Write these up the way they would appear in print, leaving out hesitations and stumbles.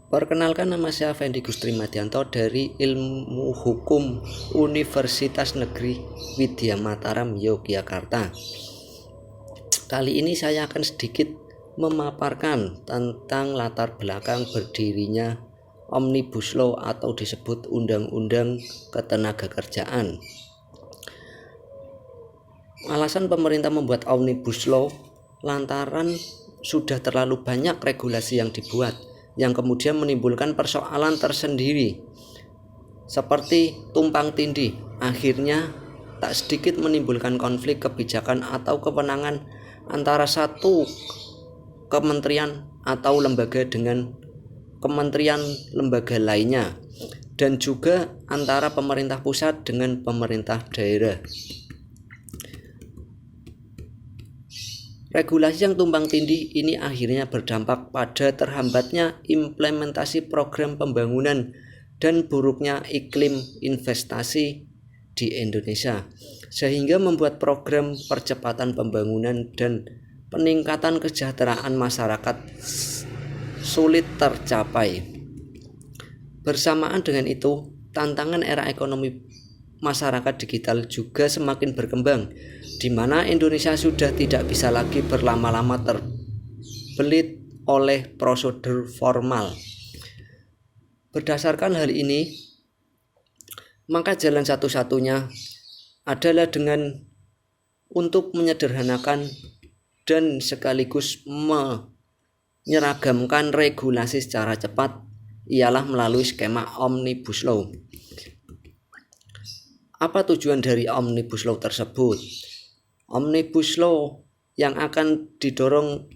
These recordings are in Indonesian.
Perkenalkan, nama saya Fendi Gustri Madianto dari Ilmu Hukum Universitas Negeri Widya Mataram, Yogyakarta. Kali ini saya akan sedikit memaparkan tentang latar belakang berdirinya Omnibus Law atau disebut Undang-Undang Ketenagakerjaan. Alasan pemerintah membuat Omnibus Law lantaran sudah terlalu banyak regulasi yang dibuat, yang kemudian menimbulkan persoalan tersendiri seperti tumpang tindih. Akhirnya tak sedikit menimbulkan konflik kebijakan atau kewenangan antara satu kementerian atau lembaga dengan kementerian lembaga lainnya, dan juga antara pemerintah pusat dengan pemerintah daerah. Regulasi yang tumpang tindih ini akhirnya berdampak pada terhambatnya implementasi program pembangunan dan buruknya iklim investasi di Indonesia, sehingga membuat program percepatan pembangunan dan peningkatan kesejahteraan masyarakat sulit tercapai. Bersamaan dengan itu, tantangan era ekonomi masyarakat digital juga semakin berkembang, di mana Indonesia sudah tidak bisa lagi berlama-lama terbelit oleh prosedur formal. Berdasarkan hal ini, maka jalan satu-satunya adalah untuk menyederhanakan dan sekaligus menyeragamkan regulasi secara cepat, ialah melalui skema Omnibus Law. Apa tujuan dari Omnibus Law tersebut? Omnibus Law yang akan didorong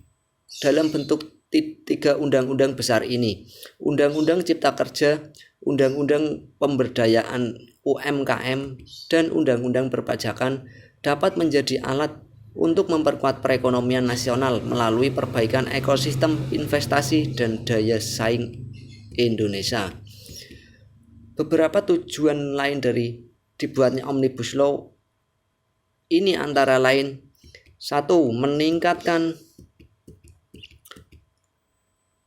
dalam bentuk 3 undang-undang besar ini: Undang-Undang Cipta Kerja, Undang-Undang Pemberdayaan UMKM, dan Undang-Undang Perpajakan, dapat menjadi alat untuk memperkuat perekonomian nasional melalui perbaikan ekosistem investasi dan daya saing Indonesia. Beberapa tujuan lain dari dibuatnya Omnibus Law ini antara lain: 1. Meningkatkan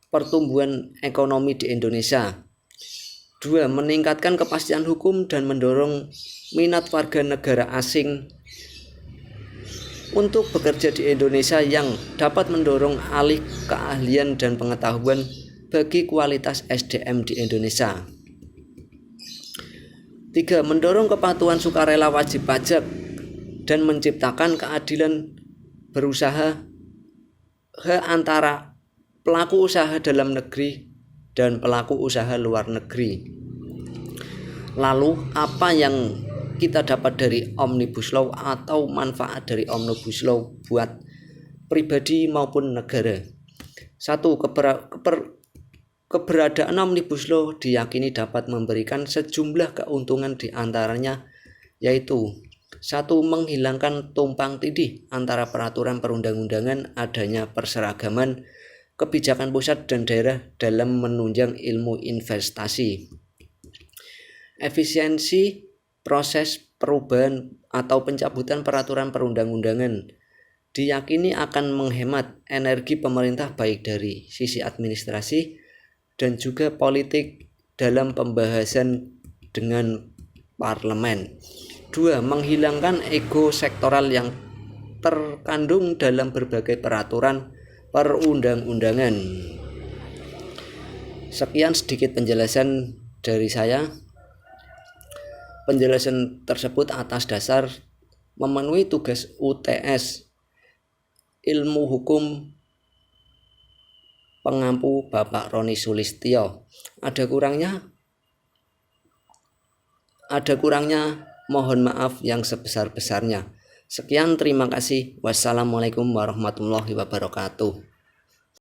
pertumbuhan ekonomi di Indonesia. 2. Meningkatkan kepastian hukum dan mendorong minat warga negara asing untuk bekerja di Indonesia, yang dapat mendorong alih keahlian dan pengetahuan bagi kualitas SDM di Indonesia. 3. Mendorong kepatuhan sukarela wajib pajak dan menciptakan keadilan berusaha antara pelaku usaha dalam negeri dan pelaku usaha luar negeri. Lalu, apa yang kita dapat dari Omnibus Law atau manfaat dari Omnibus Law buat pribadi maupun negara? 1. Keberadaan Omnibus Law diyakini dapat memberikan sejumlah keuntungan, di antaranya yaitu: 1. Menghilangkan tumpang tindih antara peraturan perundang-undangan, adanya perseragaman kebijakan pusat dan daerah dalam menunjang ilmu investasi. Efisiensi proses perubahan atau pencabutan peraturan perundang-undangan diyakini akan menghemat energi pemerintah, baik dari sisi administrasi dan juga politik dalam pembahasan dengan parlemen. 2. Menghilangkan ego sektoral yang terkandung dalam berbagai peraturan perundang-undangan. Sekian sedikit penjelasan dari saya. Penjelasan tersebut atas dasar memenuhi tugas UTS Ilmu Hukum pengampu Bapak Roni Sulistyo. Ada kurangnya mohon maaf yang sebesar-besarnya. Sekian, terima kasih. Wassalamualaikum warahmatullahi wabarakatuh.